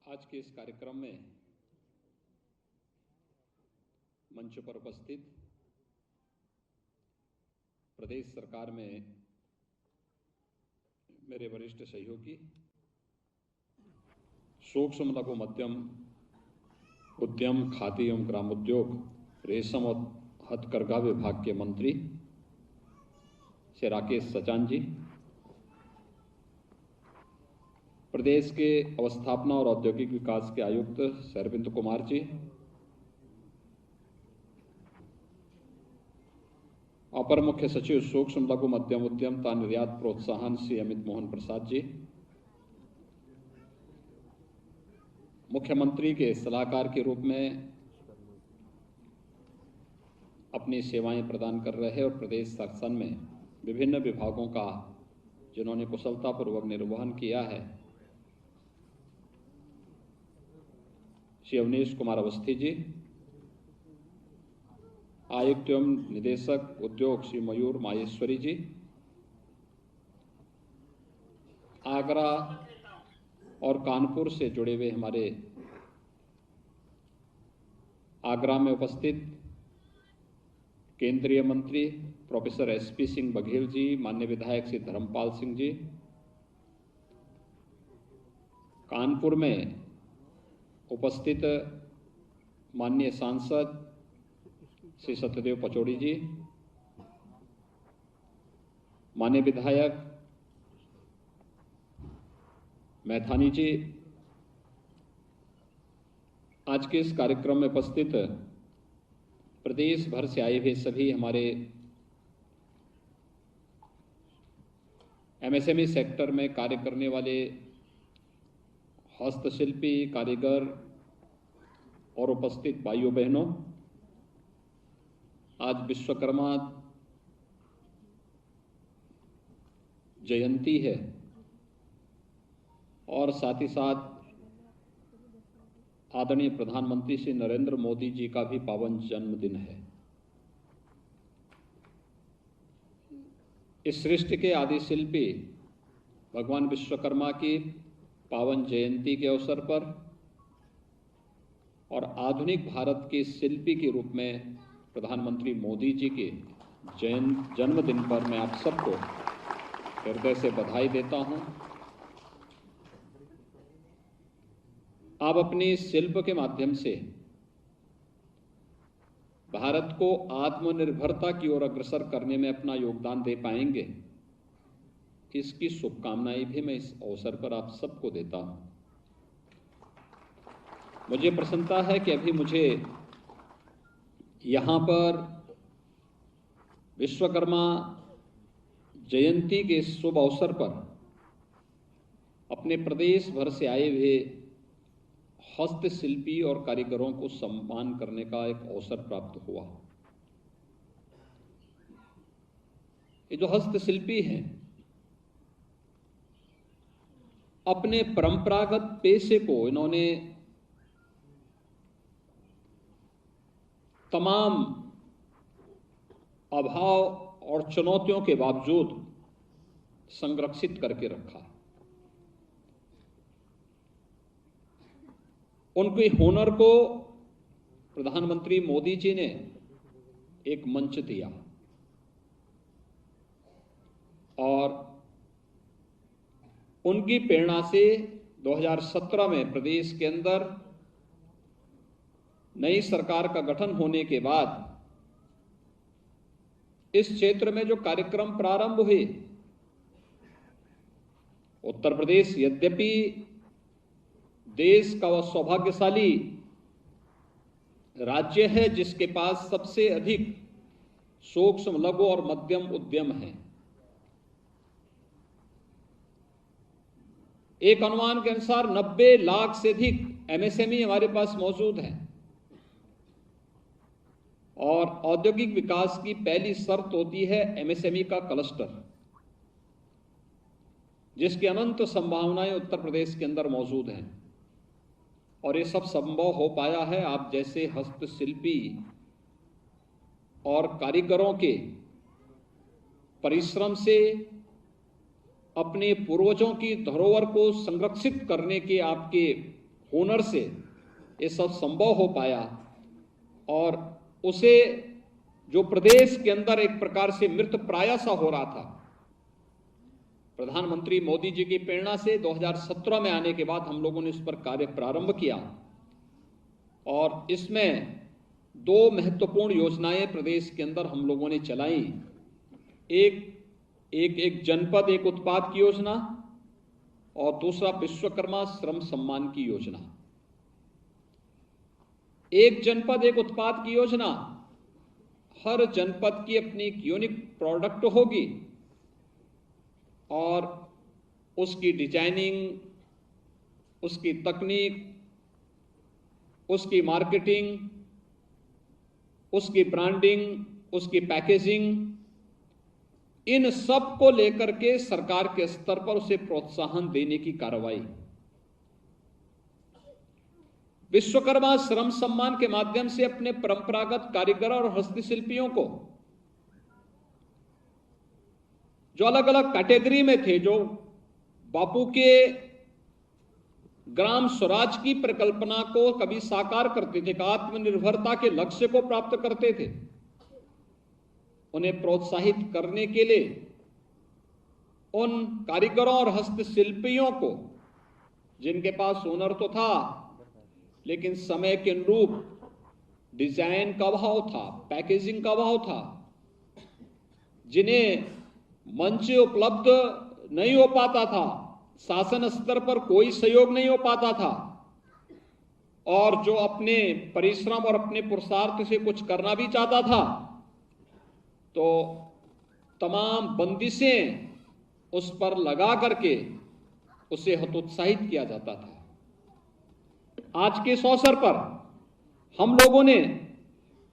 आज के इस कार्यक्रम में मंच पर उपस्थित प्रदेश सरकार में मेरे वरिष्ठ सहयोगी, सूक्ष्म लघु मध्यम उद्यम, खादी एवं ग्रामोद्योग, रेशम और हथकरघा विभाग के मंत्री श्री राकेश सचान जी, प्रदेश के अवस्थापना और औद्योगिक विकास के आयुक्त श्री अरविंद कुमार जी, अपर मुख्य सचिव सूक्ष्म लघु मध्यम उद्यम तथा निर्यात प्रोत्साहन श्री अमित मोहन प्रसाद जी, मुख्यमंत्री के सलाहकार के रूप में अपनी सेवाएं प्रदान कर रहे और प्रदेश शासन में विभिन्न विभागों का जिन्होंने कुशलतापूर्वक निर्वहन किया है, श्री अवनीश कुमार अवस्थी जी, आयुक्त एवं निदेशक उद्योग श्री मयूर माहेश्वरी जी, आगरा और कानपुर से जुड़े हुए हमारे आगरा में उपस्थित केंद्रीय मंत्री प्रोफेसर एसपी सिंह बघेल जी, माननीय विधायक श्री धर्मपाल सिंह जी, कानपुर में उपस्थित माननीय सांसद श्री सत्यदेव पचौड़ी जी, माननीय विधायक मैथानी जी, आज के इस कार्यक्रम में उपस्थित प्रदेश भर से आए हुए सभी हमारे एमएसएमई सेक्टर में कार्य करने वाले हस्तशिल्पी, कारीगर और उपस्थित भाइयों बहनों, आज विश्वकर्मा जयंती है और साथ ही साथ आदरणीय प्रधानमंत्री श्री नरेंद्र मोदी जी का भी पावन जन्मदिन है। इस सृष्टि के आदि शिल्पी भगवान विश्वकर्मा की पावन जयंती के अवसर पर और आधुनिक भारत के शिल्पी के रूप में प्रधानमंत्री मोदी जी के जन्मदिन पर मैं आप सबको हृदय से बधाई देता हूं। आप अपनी शिल्प के माध्यम से भारत को आत्मनिर्भरता की ओर अग्रसर करने में अपना योगदान दे पाएंगे, इसकी शुभकामनाएं भी मैं इस अवसर पर आप सबको देता हूं। मुझे प्रसन्नता है कि अभी मुझे यहां पर विश्वकर्मा जयंती के शुभ अवसर पर अपने प्रदेश भर से आए हुए हस्तशिल्पी और कारीगरों को सम्मान करने का एक अवसर प्राप्त हुआ। ये जो हस्तशिल्पी हैं, अपने परंपरागत पेशे को इन्होंने तमाम अभाव और चुनौतियों के बावजूद संरक्षित करके रखा। उनके हुनर को प्रधानमंत्री मोदी जी ने एक मंच दिया और उनकी प्रेरणा से 2017 में प्रदेश के अंदर नई सरकार का गठन होने के बाद इस क्षेत्र में जो कार्यक्रम प्रारंभ हुए, उत्तर प्रदेश यद्यपि देश का वह सौभाग्यशाली राज्य है जिसके पास सबसे अधिक सूक्ष्म लघु और मध्यम उद्यम है। एक अनुमान के अनुसार 90 लाख से अधिक एमएसएमई हमारे पास मौजूद हैं और औद्योगिक विकास की पहली शर्त होती है एमएसएमई का क्लस्टर, जिसकी अनंत संभावनाएं उत्तर प्रदेश के अंदर मौजूद हैं और ये सब संभव हो पाया है आप जैसे हस्तशिल्पी और कारीगरों के परिश्रम से, अपने पूर्वजों की धरोहर को संरक्षित करने के आपके हुनर से ये सब संभव हो पाया, और उसे जो प्रदेश के अंदर एक प्रकार से मृत प्राय सा हो रहा था, प्रधानमंत्री मोदी जी की प्रेरणा से 2017 में आने के बाद हम लोगों ने इस पर कार्य प्रारंभ किया, और इसमें 2 महत्वपूर्ण योजनाएं प्रदेश के अंदर हम लोगों ने चलाई। एक जनपद एक उत्पाद की योजना, और दूसरा विश्वकर्मा श्रम सम्मान की योजना। एक जनपद एक उत्पाद की योजना, हर जनपद की अपनी एक यूनिक प्रोडक्ट होगी, और उसकी डिजाइनिंग, उसकी तकनीक, उसकी मार्केटिंग, उसकी ब्रांडिंग, उसकी पैकेजिंग, इन सब को लेकर के सरकार के स्तर पर उसे प्रोत्साहन देने की कार्रवाई। विश्वकर्मा श्रम सम्मान के माध्यम से अपने परंपरागत कारीगर और हस्तशिल्पियों को, जो अलग अलग कैटेगरी में थे, जो बापू के ग्राम स्वराज की परिकल्पना को कभी साकार करते थे, आत्मनिर्भरता के लक्ष्य को प्राप्त करते थे, उन्हें प्रोत्साहित करने के लिए उन कारीगरों और हस्तशिल्पियों को, जिनके पास हुनर तो था लेकिन समय के अनुरूप डिजाइन का अभाव था, पैकेजिंग का अभाव था, जिन्हें मंच उपलब्ध नहीं हो पाता था, शासन स्तर पर कोई सहयोग नहीं हो पाता था, और जो अपने परिश्रम और अपने पुरुषार्थ से कुछ करना भी चाहता था, तो तमाम बंदिशें उस पर लगा करके उसे हतोत्साहित किया जाता था। आज के इस अवसर पर हम लोगों ने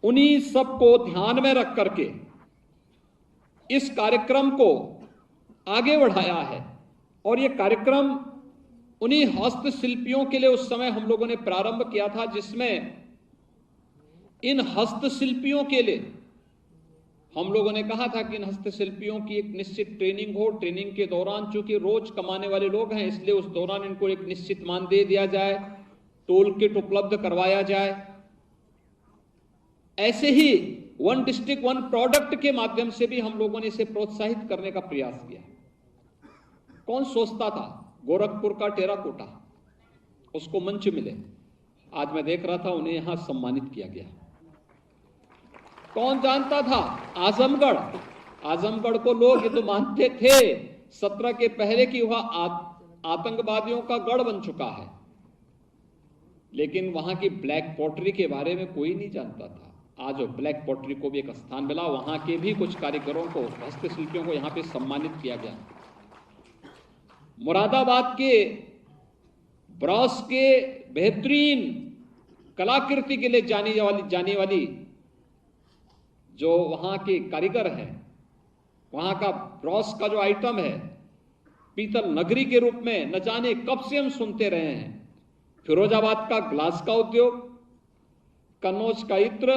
उन्हीं सब को ध्यान में रख करके इस कार्यक्रम को आगे बढ़ाया है, और ये कार्यक्रम उन्हीं हस्तशिल्पियों के लिए उस समय हम लोगों ने प्रारंभ किया था, जिसमें इन हस्तशिल्पियों के लिए हम लोगों ने कहा था कि इन हस्तशिल्पियों की एक निश्चित ट्रेनिंग हो। ट्रेनिंग के दौरान, चूंकि रोज कमाने वाले लोग हैं, इसलिए उस दौरान इनको एक निश्चित मानदेय दिया जाए, टूल किट उपलब्ध करवाया जाए। ऐसे ही 1 डिस्ट्रिक्ट 1 प्रोडक्ट के माध्यम से भी हम लोगों ने इसे प्रोत्साहित करने का प्रयास किया। कौन सोचता था गोरखपुर का टेराकोटा उसको मंच मिले, आज मैं देख रहा था उन्हें यहां सम्मानित किया गया। कौन जानता था आजमगढ़ को लोग ये तो मानते थे 17 के पहले कि वह आतंकवादियों का गढ़ बन चुका है, लेकिन वहां की ब्लैक पॉटरी के बारे में कोई नहीं जानता था। आज ब्लैक पॉटरी को भी एक स्थान मिला, वहां के भी कुछ कारीगरों को, हस्तशिल्पियों को यहां पे सम्मानित किया गया। मुरादाबाद के ब्रॉस के बेहतरीन कलाकृति के लिए जानी वाली जो वहां के कारीगर हैं, वहां का ब्रॉस का जो आइटम है, पीतल नगरी के रूप में न जाने कब से हम सुनते रहे हैं। फिरोजाबाद का ग्लास का उद्योग, कन्नौज का इत्र,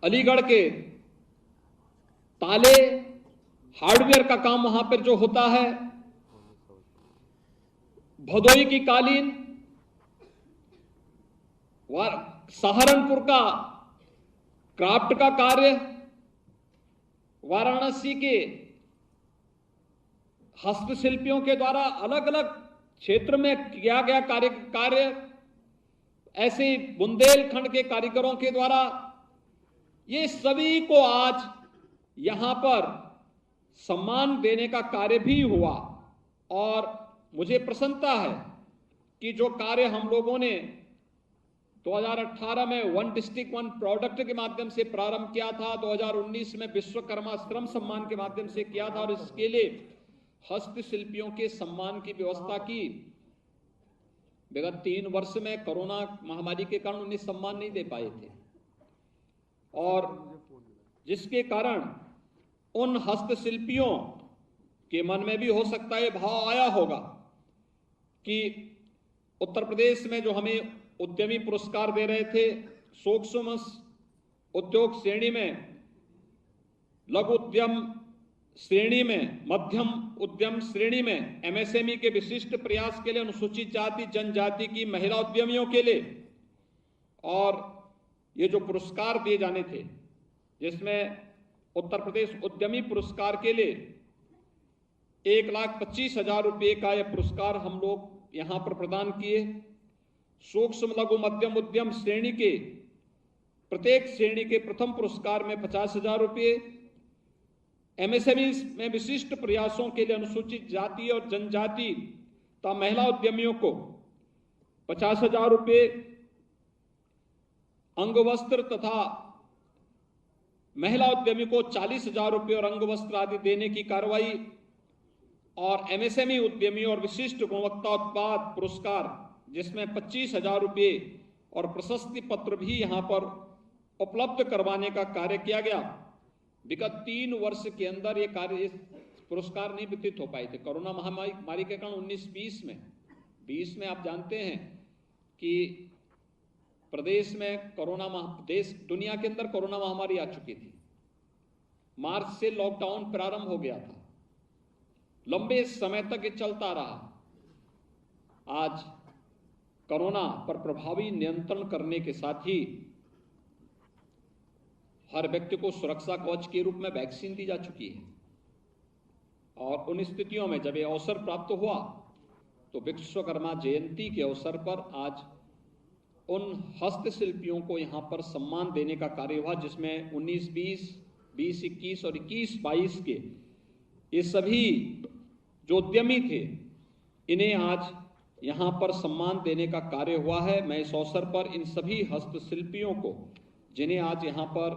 अलीगढ़ के ताले, हार्डवेयर का काम वहां पर जो होता है, भदोई की कालीन, सहारनपुर का क्राफ्ट का कार्य, वाराणसी के हस्तशिल्पियों के द्वारा अलग अलग क्षेत्र में किया गया कार्य, ऐसे बुंदेलखंड के कारीगरों के द्वारा, ये सभी को आज यहां पर सम्मान देने का कार्य भी हुआ। और मुझे प्रसन्नता है कि जो कार्य हम लोगों ने 2018 में 1 डिस्ट्रिक्ट 1 प्रोडक्ट के माध्यम से प्रारंभ किया था, 2019 में विश्वकर्मा श्रम सम्मान के माध्यम से किया था, और इसके लिए हस्तशिल्पियों के सम्मान की व्यवस्था की। विगत 3 वर्ष में कोरोना महामारी के कारण उन्हें सम्मान नहीं दे पाए थे, और जिसके कारण उन हस्तशिल्पियों के मन में भी हो सकता है भाव आया होगा कि उत्तर प्रदेश में जो हमें उद्यमी पुरस्कार दे रहे थे, सूक्ष्म उद्योग श्रेणी में लघु उद्यम श्रेणी में, मध्यम उद्यम श्रेणी में एमएसएमई के विशिष्ट प्रयास के लिए अनुसूचित जाति जनजाति की महिला उद्यमियों के लिए, और ये जो पुरस्कार दिए जाने थे, जिसमें उत्तर प्रदेश उद्यमी पुरस्कार के लिए 1,25,000 रुपये का यह पुरस्कार हम लोग यहां पर प्रदान किए। सूक्ष्म लघु मध्यम उद्यम श्रेणी के प्रत्येक श्रेणी के प्रथम पुरस्कार में 50,000 रुपये, एमएसएमई में विशिष्ट प्रयासों के लिए अनुसूचित जाति और जनजाति तथा महिला उद्यमियों को 50,000 रुपये, अंगवस्त्र तथा महिला उद्यमी को 40,000 रुपये और अंगवस्त्र आदि देने की कार्रवाई, और एमएसएमई उद्यमी और विशिष्ट गुणवत्ता उत्पाद पुरस्कार जिसमें 25,000 रुपये और प्रशस्ति पत्र भी यहां पर उपलब्ध करवाने का कार्य किया गया। विगत 3 वर्ष के अंदर ये कार्य, पुरस्कार नहीं वितरित हो पाए थे कोरोना महामारी के कारण। 19-20 में आप जानते हैं कि प्रदेश में दुनिया के अंदर कोरोना महामारी आ चुकी थी। मार्च से लॉकडाउन प्रारंभ हो गया था, लंबे समय तक ये चलता रहा। आज कोरोना पर प्रभावी नियंत्रण करने के साथ ही हर व्यक्ति को सुरक्षा कवच के रूप में वैक्सीन दी जा चुकी है, और उन स्थितियों में जब ये अवसर प्राप्त हुआ तो विश्वकर्मा जयंती के अवसर पर आज उन हस्तशिल्पियों को यहां पर सम्मान देने का कार्य हुआ, जिसमें 19-20, 20-21 और 21-22 के ये सभी जो उद्यमी थे, इन्हें आज यहां पर सम्मान देने का कार्य हुआ है। मैं इस अवसर पर इन सभी हस्तशिल्पियों को, जिन्हें आज यहां पर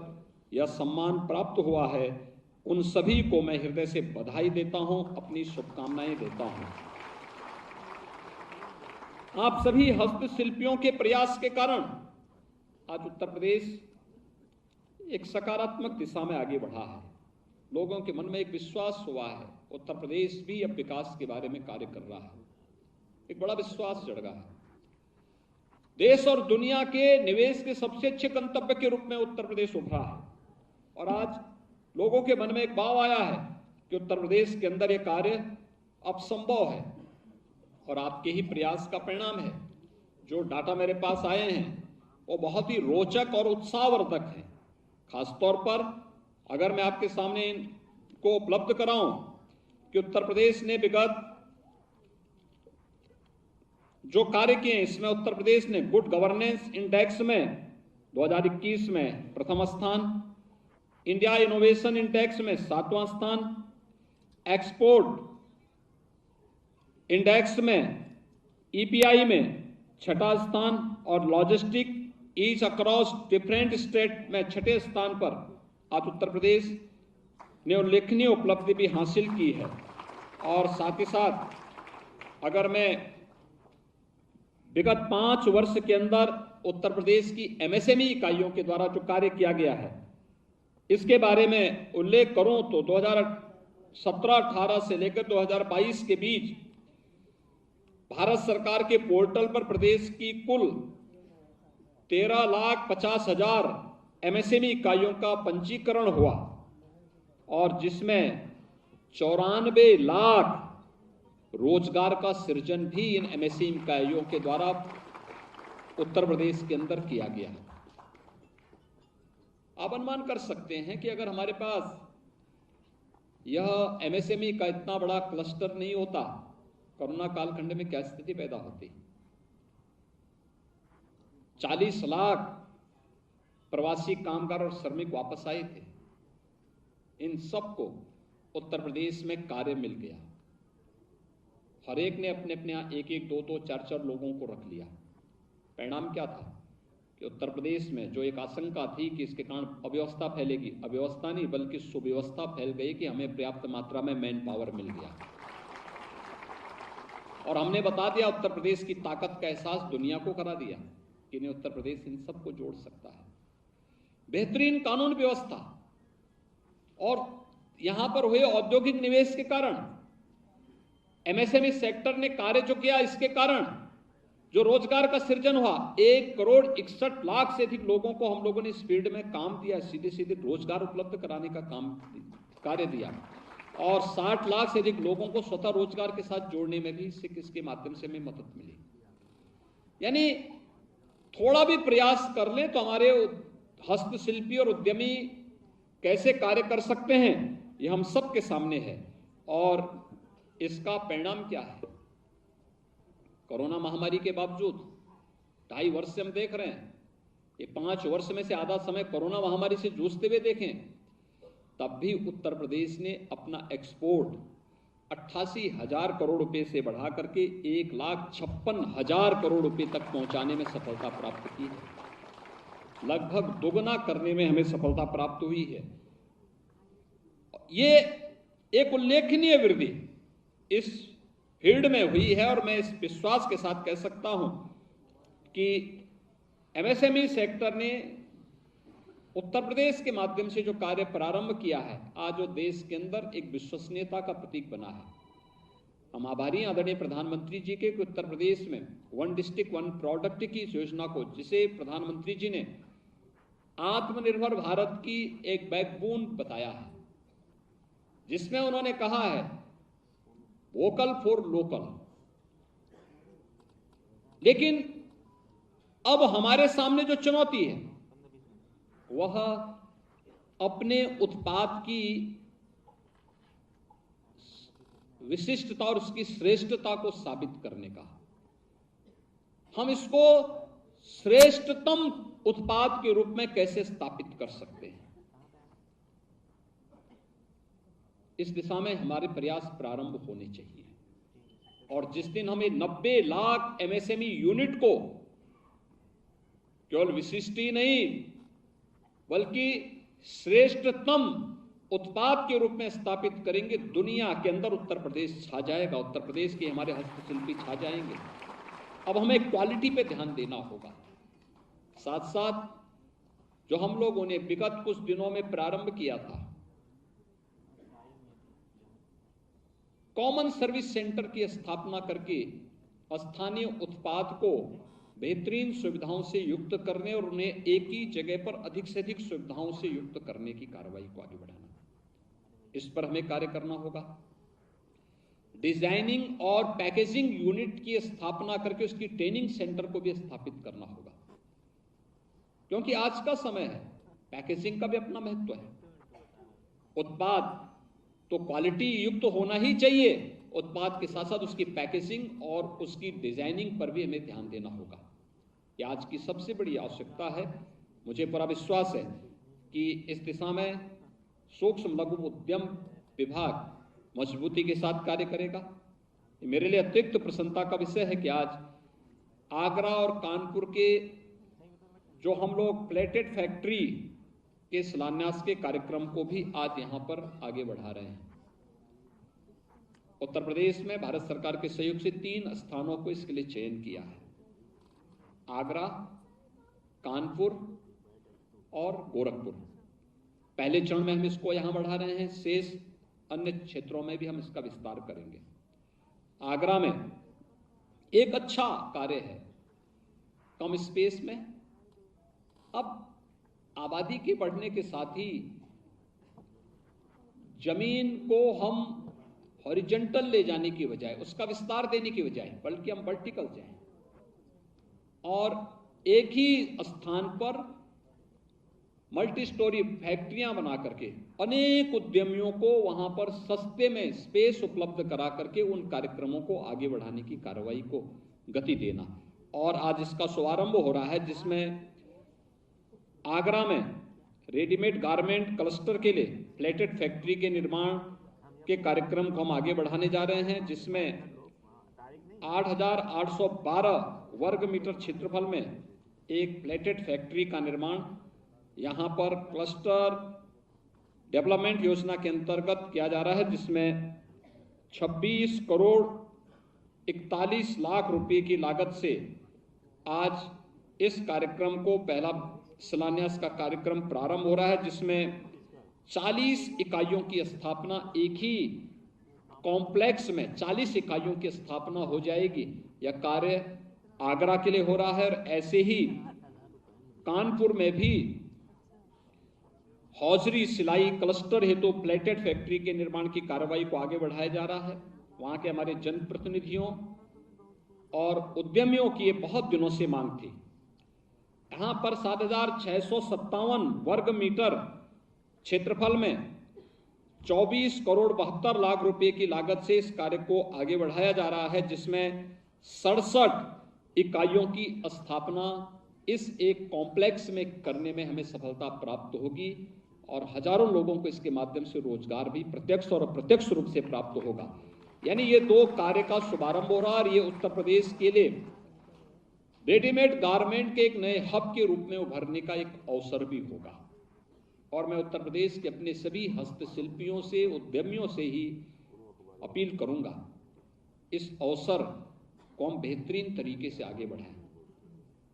यह सम्मान प्राप्त हुआ है, उन सभी को मैं हृदय से बधाई देता हूं, अपनी शुभकामनाएं देता हूं। आप सभी हस्तशिल्पियों के प्रयास के कारण आज उत्तर प्रदेश एक सकारात्मक दिशा में आगे बढ़ा है। लोगों के मन में एक विश्वास हुआ है, उत्तर प्रदेश भी अब विकास के बारे में कार्य कर रहा है, एक बड़ा विश्वास जड़ गया है। देश और दुनिया के निवेश के सबसे अच्छे गंतव्य के रूप में उत्तर प्रदेश उभरा है, और आज लोगों के मन में एक भाव आया है कि उत्तर प्रदेश के अंदर यह कार्य अब संभव है, और आपके ही प्रयास का परिणाम है। जो डाटा मेरे पास आए हैं वो बहुत ही रोचक और उत्साहवर्धक है। खासतौर पर अगर मैं आपके सामने इनको उपलब्ध कराऊं कि उत्तर प्रदेश ने विगत जो कार्य किए, इसमें उत्तर प्रदेश ने गुड गवर्नेंस इंडेक्स में 2021 में प्रथम स्थान, इंडिया इनोवेशन इंडेक्स में 7वां स्थान, एक्सपोर्ट इंडेक्स में ईपीआई में 6ठा स्थान, और logistic ease across different state में 6ठे स्थान पर आज उत्तर प्रदेश ने उल्लेखनीय उपलब्धि भी हासिल की है। और साथ ही साथ अगर मैं विगत 5 वर्ष के अंदर उत्तर प्रदेश की एमएसएमई इकाइयों के द्वारा जो कार्य किया गया है, इसके बारे में उल्लेख करूं तो 2017-18 से लेकर 2022 के बीच भारत सरकार के पोर्टल पर प्रदेश की कुल 13,50,000 एमएसएमई इकाइयों का पंजीकरण हुआ, और जिसमें 94 लाख रोजगार का सृजन भी इन एमएसएमई इकाइयों के द्वारा उत्तर प्रदेश के अंदर किया गया। आप अनुमान कर सकते हैं कि अगर हमारे पास यह एमएसएमई का इतना बड़ा क्लस्टर नहीं होता, कोरोना कालखंड में क्या स्थिति पैदा होती। 40 लाख प्रवासी कामगार और श्रमिक वापस आए थे। इन सबको उत्तर प्रदेश में कार्य मिल गया। हर एक ने अपने अपने यहाँ 1-1, 2-2, 4-4 लोगों को रख लिया। परिणाम क्या था कि उत्तर प्रदेश में जो एक आशंका थी कि इसके कारण अव्यवस्था फैलेगी, अव्यवस्था नहीं बल्कि सुव्यवस्था फैल गई कि हमें पर्याप्त मात्रा में मैन पावर मिल गया, और हमने बता दिया, उत्तर प्रदेश की ताकत का एहसास दुनिया को करा दिया कि नहीं, उत्तर प्रदेश इन सबको जोड़ सकता है। बेहतरीन कानून व्यवस्था और यहां पर हुए औद्योगिक निवेश के कारण, एमएसएमई सेक्टर ने कार्य जो किया, इसके कारण जो रोजगार का सृजन हुआ, 1,61,00,000 से अधिक लोगों को हम लोगों ने इस फील्ड में काम दिया, सीधे सीधे रोजगार उपलब्ध कराने का कार्य दिया। और 60 लाख से अधिक लोगों को स्वतः रोजगार के साथ जोड़ने में भी इसके माध्यम से हमें मदद मिली। यानी थोड़ा भी प्रयास कर लें तो हमारे हस्तशिल्पी और उद्यमी कैसे कार्य कर सकते हैं, यह हम सबके सामने है। और इसका परिणाम क्या है? कोरोना महामारी के बावजूद 2.5 वर्ष से हम देख रहे हैं, ये 5 वर्ष में से आधा समय कोरोना महामारी से जूझते हुए देखें, तब भी उत्तर प्रदेश ने अपना एक्सपोर्ट 88,000 करोड़ रुपए से बढ़ा करके 1,56,000 करोड़ रुपए तक पहुंचाने में सफलता प्राप्त की है। लगभग दोगुना करने में हमें सफलता प्राप्त हुई है। ये एक उल्लेखनीय वृद्धि इस फील्ड में हुई है और मैं इस विश्वास के साथ कह सकता हूं कि एमएसएमई सेक्टर ने उत्तर प्रदेश के माध्यम से जो कार्य प्रारंभ किया है, आज वो देश के अंदर एक विश्वसनीयता का प्रतीक बना है। हम आभारी हैं आदरणीय प्रधानमंत्री जी के, उत्तर प्रदेश में 1 डिस्ट्रिक्ट 1 प्रोडक्ट की इस योजना को, जिसे प्रधानमंत्री जी ने आत्मनिर्भर भारत की एक बैकबोन बताया है, जिसमें उन्होंने कहा है वोकल फॉर लोकल। लेकिन अब हमारे सामने जो चुनौती है वह अपने उत्पाद की विशिष्टता और उसकी श्रेष्ठता को साबित करने का। हम इसको श्रेष्ठतम उत्पाद के रूप में कैसे स्थापित कर सकते हैं, इस दिशा में हमारे प्रयास प्रारंभ होने चाहिए। और जिस दिन हमें 90 लाख एमएसएमई यूनिट को केवल विशिष्ट ही नहीं बल्कि श्रेष्ठतम उत्पाद के रूप में स्थापित करेंगे, दुनिया के अंदर उत्तर प्रदेश छा जाएगा, उत्तर प्रदेश के हमारे हस्तशिल्पी छा जाएंगे। अब हमें क्वालिटी पे ध्यान देना होगा। साथ साथ जो हम लोगों ने विगत कुछ दिनों में प्रारंभ किया था, कॉमन सर्विस सेंटर की स्थापना करके स्थानीय उत्पाद को बेहतरीन सुविधाओं से युक्त करने और उन्हें एक ही जगह पर अधिक से अधिक सुविधाओं से युक्त करने की कार्रवाई को आगे बढ़ाना, इस पर हमें कार्य करना होगा। डिजाइनिंग और पैकेजिंग यूनिट की स्थापना करके उसकी ट्रेनिंग सेंटर को भी स्थापित करना होगा, क्योंकि आज का समय है, पैकेजिंग का भी अपना महत्व है। उत्पाद तो क्वालिटी युक्त होना ही चाहिए, उत्पाद के साथ साथ उसकी पैकेजिंग और उसकी डिजाइनिंग पर भी हमें ध्यान देना होगा। यह आज की सबसे बड़ी आवश्यकता है। मुझे पूरा विश्वास है कि इस दिशा में सूक्ष्म लघु उद्यम विभाग मजबूती के साथ कार्य करेगा। मेरे लिए अतिरिक्त प्रसन्नता का विषय है कि आज आगरा और कानपुर के जो हम लोग प्लेटेड फैक्ट्री के शिलान्यास के कार्यक्रम को भी आज यहां पर आगे बढ़ा रहे हैं। उत्तर प्रदेश में भारत सरकार के सहयोग से 3 स्थानों को इसके लिए चयन किया है, आगरा, कानपुर और गोरखपुर। पहले चरण में हम इसको यहां बढ़ा रहे हैं, शेष अन्य क्षेत्रों में भी हम इसका विस्तार करेंगे। आगरा में एक अच्छा कार्य है, कम स्पेस में। अब आबादी के बढ़ने के साथ ही जमीन को हम हॉरिजॉन्टल ले जाने की बजाय, उसका विस्तार देने की बजाय, बल्कि हम वर्टिकल जाएं और एक ही स्थान पर मल्टी स्टोरी फैक्ट्रियां बना करके अनेक उद्यमियों को वहां पर सस्ते में स्पेस उपलब्ध करा करके उन कार्यक्रमों को आगे बढ़ाने की कार्रवाई को गति देना। और आज इसका शुभारंभ हो रहा है, जिसमें आगरा में रेडीमेड गारमेंट क्लस्टर के लिए प्लेटेड फैक्ट्री के निर्माण के कार्यक्रम को हम आगे बढ़ाने जा रहे हैं, जिसमें 8,812 वर्ग मीटर क्षेत्रफल में एक प्लेटेड फैक्ट्री का निर्माण यहां पर क्लस्टर डेवलपमेंट योजना के अंतर्गत किया जा रहा है, जिसमें 26 करोड़ 41 लाख रुपए की लागत से आज इस कार्यक्रम को पहला शिलान्यास का कार्यक्रम प्रारंभ हो रहा है, जिसमें 40 इकाइयों की स्थापना, एक ही कॉम्प्लेक्स में 40 इकाइयों की स्थापना हो जाएगी। यह कार्य आगरा के लिए हो रहा है और ऐसे ही कानपुर में भी हौजरी सिलाई क्लस्टर हेतु प्लेटेड फैक्ट्री के निर्माण की कार्रवाई को आगे बढ़ाया जा रहा है। वहां के हमारे जनप्रतिनिधियों और उद्यमियों की ये बहुत दिनों से मांग थी। यहां पर 7,657 वर्ग मीटर क्षेत्रफल में 24 करोड़ 72 लाख रुपए की लागत से इस कार्य को आगे बढ़ाया जा रहा है, जिसमें 67 इकाइयों की स्थापना इस एक कॉम्प्लेक्स में करने में हमें सफलता प्राप्त होगी और हजारों लोगों को इसके माध्यम से रोजगार भी प्रत्यक्ष और अप्रत्यक्ष रूप से प्राप्त होगा। यानी ये दो कार्य का शुभारंभ हो रहा है और ये उत्तर प्रदेश के लिए रेडीमेड गारमेंट के एक नए हब के रूप में उभरने का एक अवसर भी होगा। और मैं उत्तर प्रदेश के अपने सभी हस्तशिल्पियों से, उद्यमियों से ही अपील करूंगा, इस अवसर को हम बेहतरीन तरीके से आगे बढ़ाएं।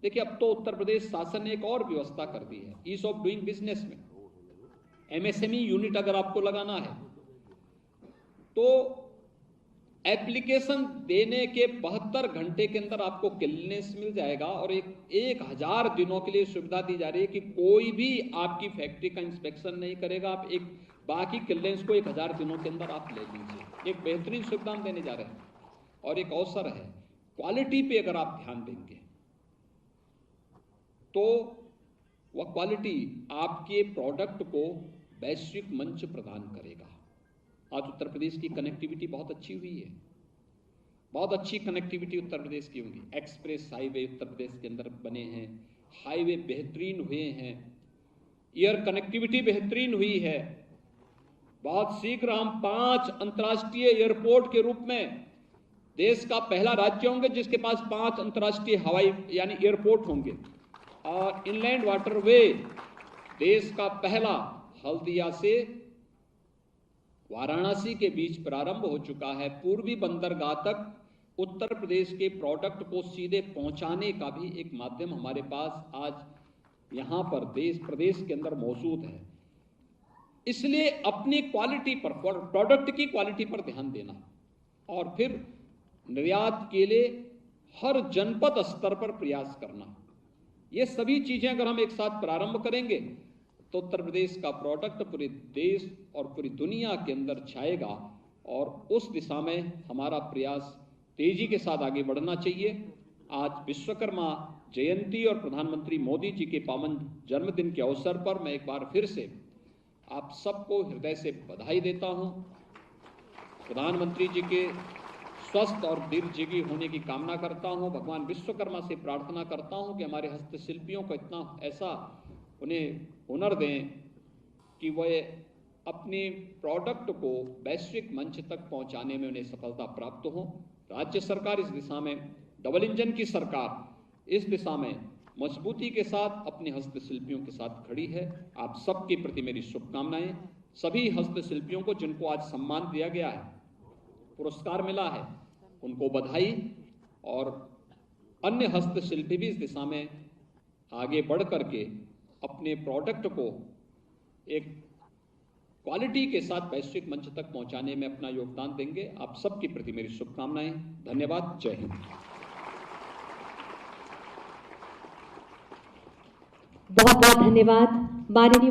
देखिए, अब तो उत्तर प्रदेश शासन ने एक और व्यवस्था कर दी है ईज ऑफ डूइंग बिजनेस में। एमएसएमई यूनिट अगर आपको लगाना है तो एप्लीकेशन देने के 72 घंटे के अंदर आपको क्लीयरेंस मिल जाएगा और 1000 दिनों के लिए सुविधा दी जा रही है कि कोई भी आपकी फैक्ट्री का इंस्पेक्शन नहीं करेगा। आप एक बाकी क्लीयरेंस को 1000 दिनों के अंदर आप ले लीजिए। एक बेहतरीन सुविधा हम देने जा रहे हैं और एक अवसर है। क्वालिटी पे अगर आप ध्यान देंगे तो वह क्वालिटी आपके प्रोडक्ट को वैश्विक मंच प्रदान करेगा। आज उत्तर प्रदेश की कनेक्टिविटी बहुत अच्छी हुई है, बहुत अच्छी कनेक्टिविटी उत्तर प्रदेश की होगी। एक्सप्रेस हाईवे उत्तर प्रदेश के अंदर बने हैं, हाईवे बेहतरीन हुए हैं, एयर कनेक्टिविटी बेहतरीन हुई है। बहुत शीघ्र हम 5 अंतर्राष्ट्रीय एयरपोर्ट के रूप में देश का पहला राज्य होंगे जिसके पास 5 अंतर्राष्ट्रीय हवाई यानी एयरपोर्ट होंगे। और इनलैंड वाटरवे देश का पहला हल्दिया से वाराणसी के बीच प्रारंभ हो चुका है। पूर्वी बंदरगाह तक उत्तर प्रदेश के प्रोडक्ट को सीधे पहुंचाने का भी एक माध्यम हमारे पास आज यहां पर प्रदेश के अंदर मौजूद है। इसलिए अपनी क्वालिटी पर, प्रोडक्ट की क्वालिटी पर ध्यान देना और फिर निर्यात के लिए हर जनपद स्तर पर प्रयास करना, ये सभी चीजें अगर हम एक साथ प्रारंभ करेंगे तो उत्तर प्रदेश का प्रोडक्ट पूरे देश और पूरी दुनिया के अंदर छाएगा और उस दिशा में हमारा प्रयास तेजी के साथ आगे बढ़ना चाहिए। आज विश्वकर्मा जयंती और प्रधानमंत्री मोदी जी के पावन जन्मदिन के अवसर पर मैं एक बार फिर से आप सबको हृदय से बधाई देता हूं। प्रधानमंत्री जी के स्वस्थ और दीर्घजीवी होने की कामना करता हूं। भगवान विश्वकर्मा से प्रार्थना करता हूं कि हमारे हस्तशिल्पियों को इतना ऐसा उन्हें हुनर दें कि वह अपने प्रोडक्ट को वैश्विक मंच तक पहुंचाने में उन्हें सफलता प्राप्त हो। राज्य सरकार इस दिशा में, डबल इंजन की सरकार इस दिशा में मजबूती के साथ अपने हस्तशिल्पियों के साथ खड़ी है। आप सबके प्रति मेरी शुभकामनाएं। सभी हस्तशिल्पियों को जिनको आज सम्मान दिया गया है, पुरस्कार मिला है, उनको बधाई। और अन्य हस्तशिल्पी भी इस दिशा में आगे बढ़ करके अपने प्रोडक्ट को एक क्वालिटी के साथ वैश्विक मंच तक पहुंचाने में अपना योगदान देंगे। आप सबके प्रति मेरी शुभकामनाएं। धन्यवाद। जय हिंद। बहुत बहुत धन्यवाद माननीय